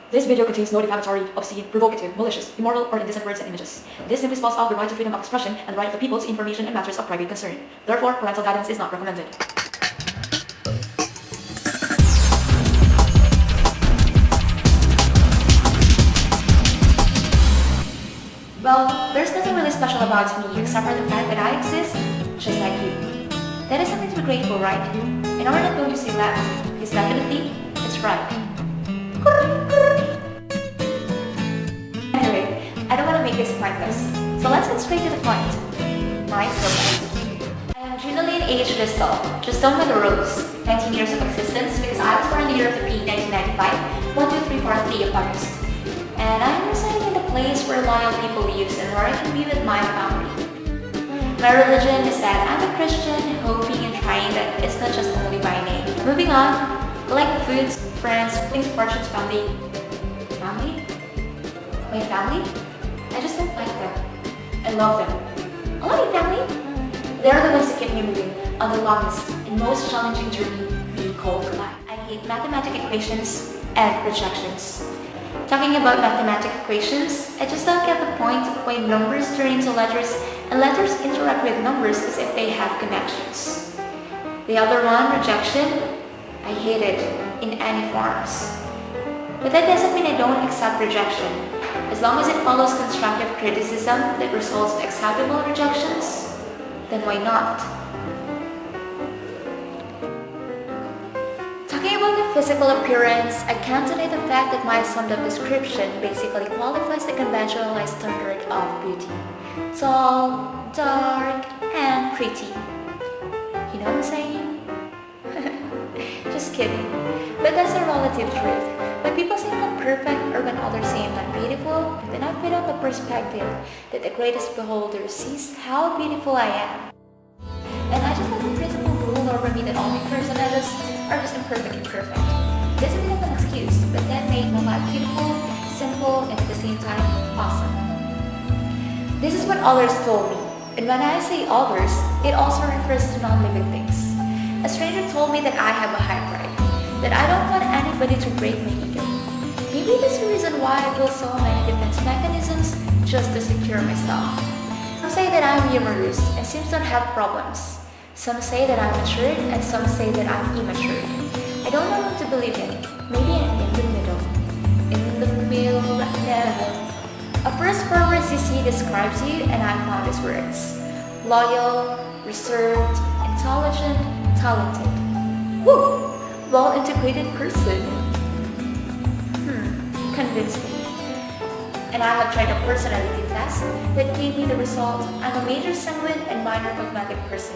This video contains no defamatory, obscene, provocative, malicious, immoral, or indecent words and images. This simply spells out the right to freedom of expression and the right of the people to information in matters of private concern. Therefore, parental guidance is not recommended. Well, there's nothing really special about me except for the fact that I exist just like you. That is something to be grateful, right? And I'm not going to say that, because definitely, it's right. Anyway, I don't want to make this pointless, so let's get straight to the point. My purpose. I am Ynna Vistal, just known by the rose. 19 years of existence because I was born in the year of the P 1995, 1, 2, 3, 4, 3 of August. And I'm residing in the place where loyal people live and where I can be with my family. My religion is that I'm a Christian, hoping and trying that it's not just only by name. Moving on, I like foods, friends, things, fortunes, family. Family? My family? I just don't like them. I love them. I love my family. They're the ones that keep me moving on the longest and most challenging journey we call life. I hate mathematical equations and projections. Talking about mathematical equations, I just don't get the point of why numbers turn into letters and letters interact with numbers as if they have connections. The other one, rejection, I hate it in any forms. But that doesn't mean I don't accept rejection. As long as it follows constructive criticism that results in acceptable rejections, then why not? Talking about the physical appearance, I can't deny the fact that my summed up description basically qualifies the conventionalized standard of beauty. Tall, dark, and pretty. You know what I'm saying? Just kidding. But that's a relative truth. When people say I'm not perfect or when others say I'm not beautiful, then I put up a perspective that the greatest beholder sees how beautiful I am. And I just let the principle rule over me that all my personalities are just imperfectly perfect. This isn't an excuse, but that made my life beautiful, simple, and at the same time, awesome. This is what others told me, and when I say others, it also refers to non-living things. A stranger told me that I have a high pride, that I don't want anybody to break my ego. Maybe that's the reason why I build so many defense mechanisms just to secure myself. Some say that I'm humorous and seems to have problems. Some say that I'm matured and some say that I'm immature. I don't know what to believe in. Maybe I'm in the middle. In the middle. A first four words you see describes you, and I found these words: loyal, reserved, intelligent, talented. Woo! Well-integrated person. Convinced me. And I have tried a personality test that gave me the result: I'm a major sanguine and minor phlegmatic person.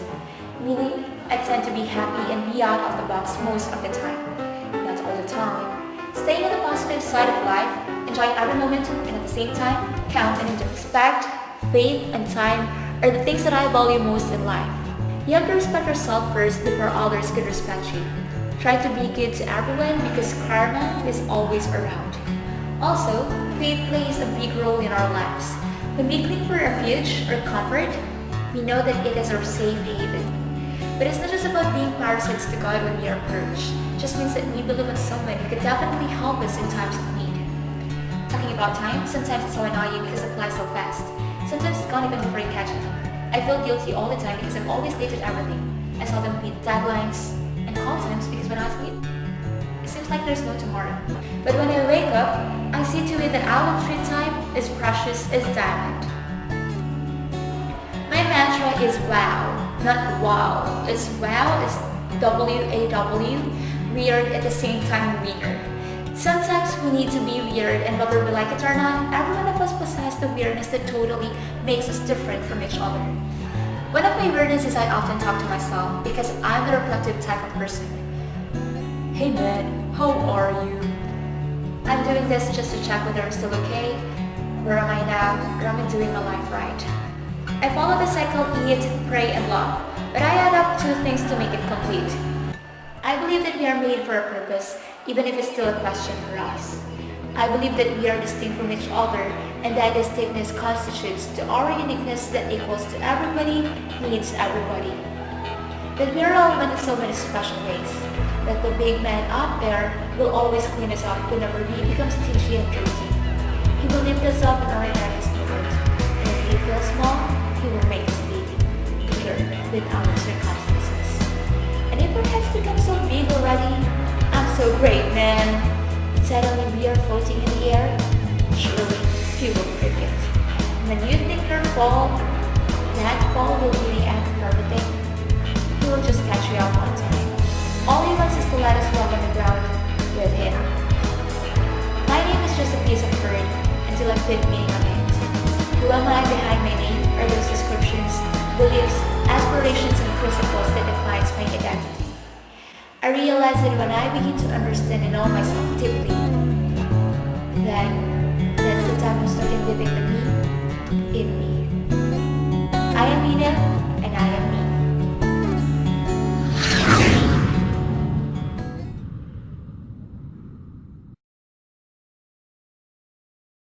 Meaning, I tend to be happy and be out of the box most of the time. Not all the time. Staying on the positive side of life, enjoying every moment, and at the same time, count and enjoy. Respect, faith, and time are the things that I value most in life. You have to respect yourself first before others can respect you. Try to be good to everyone because karma is always around. Also, faith plays a big role in our lives. When we cling for refuge or comfort, we know that it is our safe haven. But it's not just about being parasites to God when we are purged. It just means that we believe in someone who could definitely help us in times of need. Talking about time, sometimes it's so annoying because it flies so fast. Sometimes it's gone even before you catch it. I feel guilty all the time because I'm always late at everything. I saw them meet deadlines and call times because when I sleep, it seems like there's no tomorrow. But when I wake up, I see to it that our free time is precious as diamond. My mantra is wow, not wow. It's wow, it's W-A-W, weird at the same time weird. Sometimes we need to be weird, and whether we like it or not, every one of us possesses the weirdness that totally makes us different from each other. One of my weirdness is I often talk to myself because I'm the reflective type of person. Hey man, how are you? I'm doing this just to check whether I'm still okay. Where am I now? Or am I doing my life right? I follow the cycle eat, pray, and love, but I add up two things to make it complete. I believe that we are made for a purpose, even if it's still a question for us. I believe that we are distinct from each other, and that distinctness constitutes to our uniqueness that equals to everybody needs everybody. That we are all one in so many special ways. That the big man up there will always clean us up whenever we become stingy beauty and beauty. He will lift us up in ordinary moments. And if he feels small, he will make us bigger with our circumstances. And if our heads become so big already, I'm so great, man. Suddenly we are floating in the air. Surely we will break it. When you think your fall, that fall will be the end of everything. He will just catch you up one time. All he wants is to let us walk on the ground with him. My name is just a piece of bird until I put meaning on it. Who am I behind my name are those descriptions, beliefs, aspirations, and principles that defines my identity. I realize that when I begin to understand and know myself deeply, then that's the time I'm starting living the me in